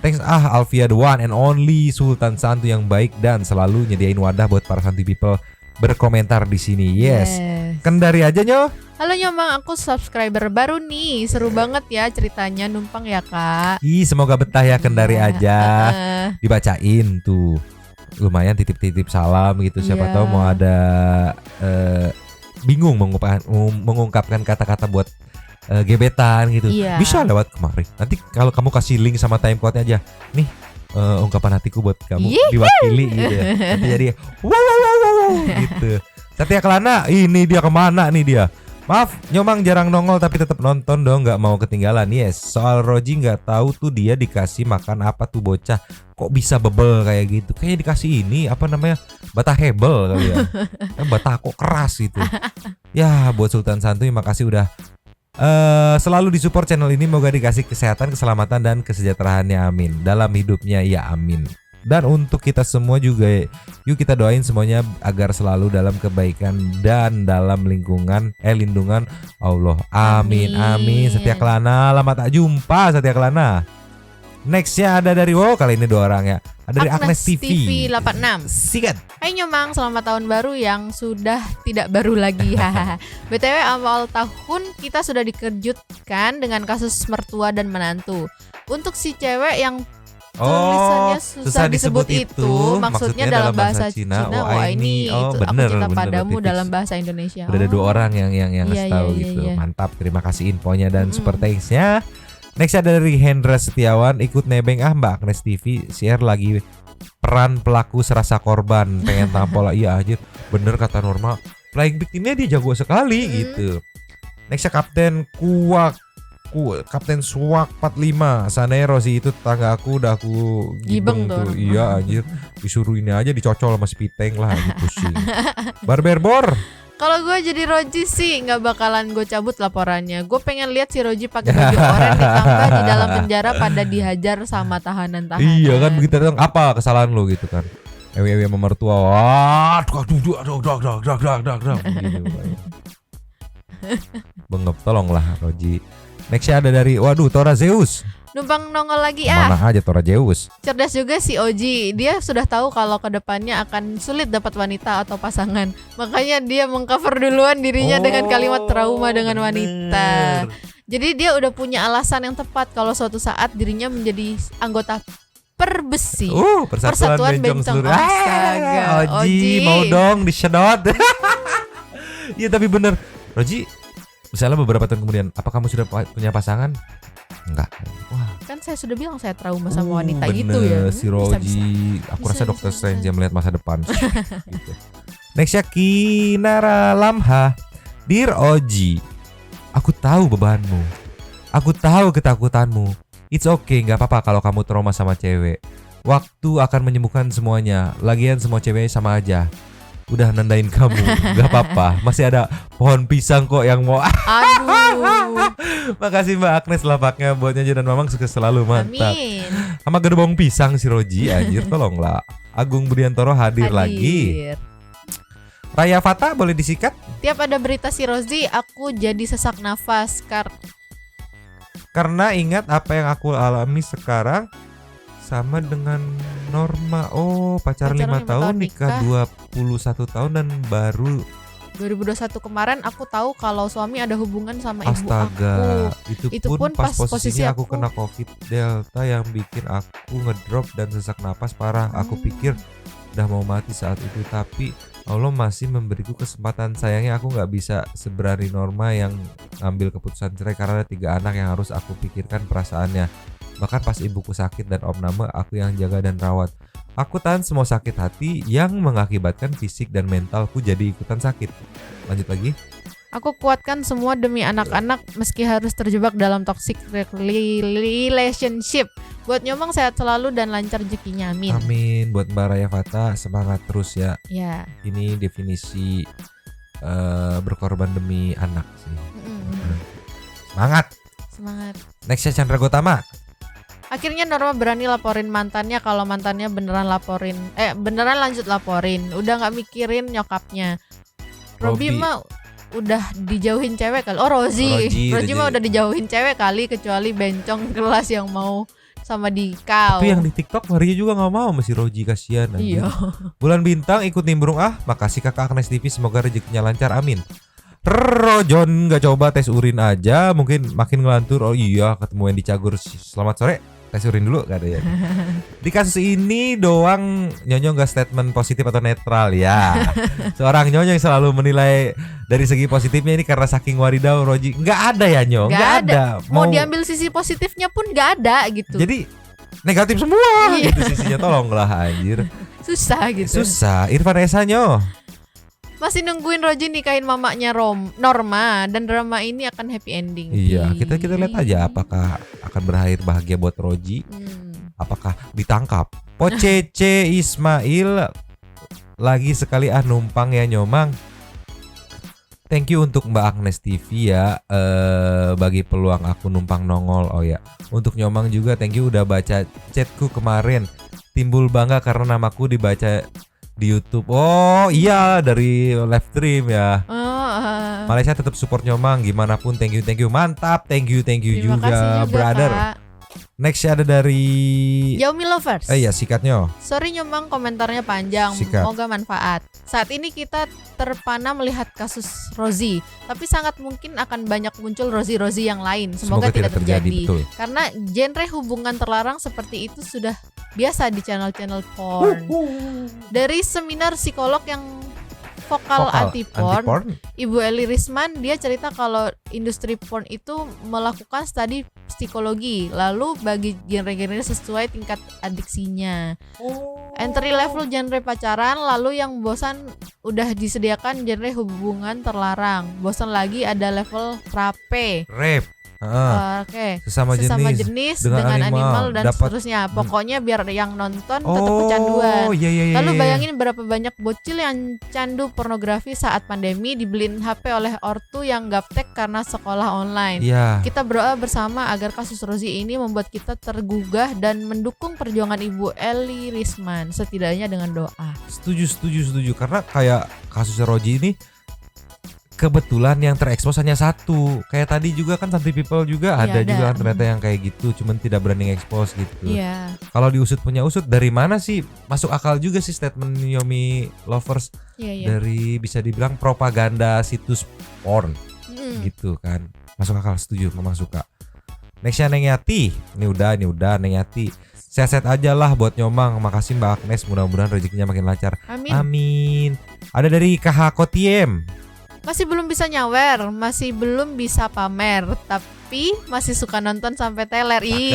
Thanks Alfia the one and only Sultan Santu yang baik dan selalu nyediain wadah buat para Santuy People berkomentar di sini. Yes. Kendari aja Nyo. Halo Nyomang, aku subscriber baru nih. Seru banget ya ceritanya, numpang ya Kak. Semoga betah ya Kendari aja. Dibacain tuh. Lumayan titip-titip salam gitu. Siapa tahu mau ada bingung mengungkapkan kata-kata buat gebetan gitu. Bisa lewat kemari. Nanti kalau kamu kasih link sama timecode-nya aja. Nih ungkapan hatiku buat kamu diwakili gitu ya. Nanti jadi wow gitu. Satya Kelana, ini dia kemana nih dia? Maaf, Nyomang jarang nongol tapi tetap nonton dong, nggak mau ketinggalan. Yes, soal Roji nggak tahu tuh dia dikasih makan apa tuh bocah, kok bisa bebel kayak gitu? Kayaknya dikasih ini apa namanya bata hebel kali ya, bata kok keras gitu. Ya buat Sultan Santuy makasih udah selalu disupport channel ini. Moga dikasih kesehatan, keselamatan dan kesejahteraannya, amin. Dalam hidupnya ya amin. Dan untuk kita semua juga, yuk kita doain semuanya agar selalu dalam kebaikan dan dalam lindungan Allah. Amin. Satya Kelana, lama tak jumpa Satya Kelana. Nextnya ada dari kali ini 2 orang ya. Ada dari Agnes TV 86. Sikat. Hai Nyomang, selamat tahun baru yang sudah tidak baru lagi. BTW awal tahun kita sudah dikejutkan dengan kasus mertua dan menantu. Untuk si cewek yang tulisannya susah disebut itu maksudnya dalam bahasa Cina. Ini itu bener, aku cinta bener, padamu tipis. dalam bahasa Indonesia. Udah ada 2 orang yang ngasih tahu gitu. Mantap, terima kasih infonya dan super thanks-nya. Next ada dari Hendra Setiawan, ikut nebeng Mbak Agnes TV share lagi peran pelaku serasa korban, pengen tampol. Iya anjir, bener kata Norma, playing victimnya dia jago sekali gitu. Nextnya Kapten Suwak 45 Sanero sih, itu tetangga aku udah aku gibeng tuh. Iya anjir, disuruh ini aja dicocol sama si Piteng lah, pusing. Barberbor Kalau gue jadi Roji sih nggak bakalan gue cabut laporannya. Gue pengen lihat si Roji pakai baju oranye ditambah di dalam penjara pada dihajar sama tahanan-tahanan. Iya kan begitu dong. Apa kesalahan lu gitu kan? Ewe sama mertua. Wah, gitu. Bengep, tolonglah Roji. Nextnya ada dari, waduh, Tora Zeus. Numpang nongol lagi Mana aja Tora Zeus. Cerdas juga si Oji. Dia sudah tahu kalau kedepannya akan sulit dapat wanita atau pasangan. Makanya dia mengcover duluan dirinya dengan kalimat trauma dengan wanita. Jadi dia udah punya alasan yang tepat kalau suatu saat dirinya menjadi anggota Perbesi. Persatuan Bencong Seluruh. Astaga, Oji mau dong disedot. Iya tapi bener Roji, misalnya beberapa tahun kemudian, apa kamu sudah punya pasangan? Enggak. Wah. Kan saya sudah bilang saya trauma sama wanita bener, gitu ya. Si Roji, aku rasa Dokter Strange yang melihat masa depan. Gitu. Nextnya Kinara Lamha. Dear Oji, aku tahu bebanmu, aku tahu ketakutanmu. It's okay, nggak apa-apa kalau kamu trauma sama cewek. Waktu akan menyembuhkan semuanya. Lagian semua cewek sama aja. Udah nandain kamu, nggak apa-apa. Masih ada pohon pisang kok yang mau. Aduh. Makasih Mbak Agnes lapaknya buat nyanyi dan Mamang sukses selalu, mantap. Amin. Sama gerbong pisang si Roji, anjir tolonglah. Agung Budiantoro hadir lagi. Raya Fata boleh disikat? Tiap ada berita si Rozi, aku jadi sesak nafas Karena ingat apa yang aku alami sekarang sama dengan Norma. Oh, pacaran 5 tahun, nikah 21 tahun dan baru 2021 kemarin aku tahu kalau suami ada hubungan sama ibu astaga, aku. itu pun pas posisi aku kena COVID Delta yang bikin aku ngedrop dan sesak napas parah. Aku pikir udah mau mati saat itu, tapi Allah masih memberiku kesempatan. Sayangnya aku nggak bisa seberani Norma yang ngambil keputusan cerai karena ada 3 anak yang harus aku pikirkan perasaannya. Bahkan pas ibuku sakit dan Om Nama aku yang jaga dan rawat. Aku tahan semua sakit hati yang mengakibatkan fisik dan mentalku jadi ikutan sakit. Lanjut lagi. Aku kuatkan semua demi anak-anak meski harus terjebak dalam toxic relationship. Buat Nyomang sehat selalu dan lancar rezekinya, amin. Amin. Buat Mbak Raya Fata semangat terus ya. Ya. Ini definisi berkorban demi anak sih. Semangat. Semangat. Nextnya Chandra Gotama. Akhirnya Norma berani laporin mantannya kalau mantannya beneran lanjut laporin. Udah nggak mikirin nyokapnya. Robi mah udah dijauhin cewek kali. Oh Roji mah udah dijauhin cewek kali, kecuali bencong kelas yang mau sama Dikau. Tapi yang di TikTok Maria juga nggak mau sama si Roji, kasihan. Iya. Bulan Bintang ikut nimbrung makasih kakak Agnes TV, semoga rezekinya lancar, amin. Rojon nggak coba tes urin aja, mungkin makin ngelantur. Oh iya, ketemu yang di Cagur. Selamat sore. Tes urin dulu gak ada ya. Di kasus ini doang Nyonyo gak statement positif atau netral ya. Seorang Nyonyo yang selalu menilai dari segi positifnya ini karena saking waridau Roji. Gak ada ya Nyo, gak ada. Mau diambil sisi positifnya pun gak ada gitu. Jadi negatif semua gitu sisinya, tolonglah anjir. Susah gitu. Susah. Irfan Esa Nyo. Masih nungguin Roji nikahin mamanya Norma dan drama ini akan happy ending. Iya, kita lihat aja apakah akan berakhir bahagia buat Roji. Apakah ditangkap? Pocece Ismail lagi sekali numpang ya Nyomang. Thank you untuk Mbak Agnes TV ya, bagi peluang aku numpang nongol. Oh ya, untuk Nyomang juga thank you udah baca chatku kemarin. Timbul bangga karena namaku dibaca di YouTube. Oh iya, dari live stream ya. Malaysia tetap support Nyomang gimana pun. Thank you, mantap. Thank you Terima juga, kasih juga brother. Kak. Next ada dari Yaumi Lovers. Iya, sikatnya. Sorry Nyomang, komentarnya panjang. Sikat. Semoga manfaat. Saat ini kita terpana melihat kasus Rozi, tapi sangat mungkin akan banyak muncul Rozi yang lain. Semoga tidak terjadi. Betul. Karena genre hubungan terlarang seperti itu sudah biasa di channel-channel porn. Dari seminar psikolog yang vokal anti porn, Ibu Eli Risman, dia cerita kalau industri porn itu melakukan studi psikologi, lalu bagi genre-genre sesuai tingkat adiksinya. Entry level genre pacaran, lalu yang bosan udah disediakan genre hubungan terlarang. Bosan lagi ada level rape. Rap. Oke. Sesama jenis dengan animal dan dapat- seterusnya. Pokoknya biar yang nonton tetap kecanduan. Oh, iya. Lalu bayangin berapa banyak bocil yang candu pornografi saat pandemi, dibeliin HP oleh ortu yang gaptek karena sekolah online. Iya. Kita berdoa bersama agar kasus Rozi ini membuat kita tergugah dan mendukung perjuangan Ibu Eli Risman, setidaknya dengan doa. Setuju. Karena kayak kasusnya Roji ini kebetulan yang terekspos hanya satu. Kayak tadi juga kan Santai People juga Iya, ada juga ada. kan ternyata yang kayak gitu, cuman tidak berani ekspos gitu. Iya. Kalau diusut punya usut, dari mana sih? Masuk akal juga sih statement Yomi Lovers Iya. dari bisa dibilang propaganda situs porn Mm. gitu kan. Masuk akal, setuju, memang suka. Nextnya Neng Yati. Ini udah Neng Yati. Sehat-sehat aja lah buat Nyomang. Makasih Mbak Agnes, mudah-mudahan rezekinya makin lancar. Amin. Ada dari KH Kotiem. Masih belum bisa nyawer, masih belum bisa pamer, tapi masih suka nonton sampai teler. Ini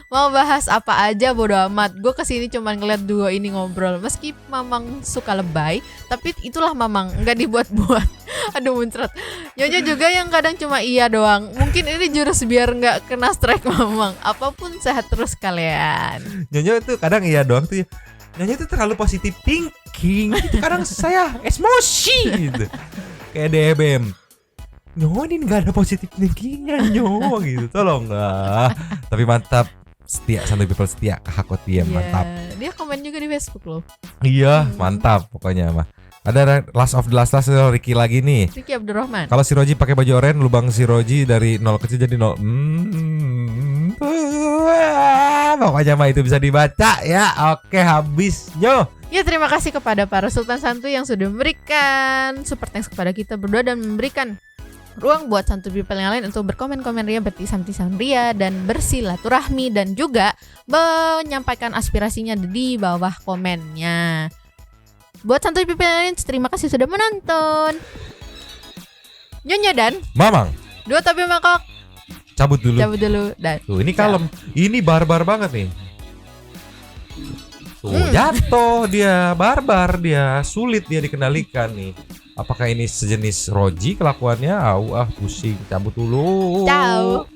mau bahas apa aja bodo amat. Gue kesini cuman ngeliat dua ini ngobrol. Meski Mamang suka lebay, tapi itulah Mamang, nggak dibuat-buat. Aduh muncrat. Nyonya juga yang kadang cuma iya doang. Mungkin ini jurus biar nggak kena strike Mamang. Apapun sehat terus kalian. Nyonya itu kadang iya doang tuh ya. Nyonya itu terlalu positif thinking. Itu kadang saya emosi gitu. Kayak DBM. Nyonya ini gak ada positif thinkingnya Nyonya gitu. Tolong lah. Tapi mantap. Setia, Santai People setia. Kakak Tiem, mantap. Dia komen juga di Facebook loh. Iya, mantap pokoknya mah. Ada last of the last Ricky lagi nih. Ricky Abdurrahman. Kalau si Roji pakai baju oranye, lubang si Roji dari 0 kecil jadi 0. Pokoknya mah itu bisa dibaca ya. Oke, habis Nyo. Ya, terima kasih kepada para Sultan Santuy yang sudah memberikan super thanks kepada kita berdua dan memberikan ruang buat Santuy People yang lain untuk berkomen-komen ria, bertisam-tisam ria, dan bersilaturahmi, dan juga menyampaikan aspirasinya di bawah komennya. Buat Santuy People yang lain, terima kasih sudah menonton. Nyonya dan Mamang, dua tapi mangkok cabut dulu. cabut dulu dan Tuh, ini kalem. Ini barbar banget nih. Tuh, jatuh dia, barbar dia, sulit dia dikendalikan nih. Apakah ini sejenis Roji kelakuannya? Pusing, cabut dulu. ciao.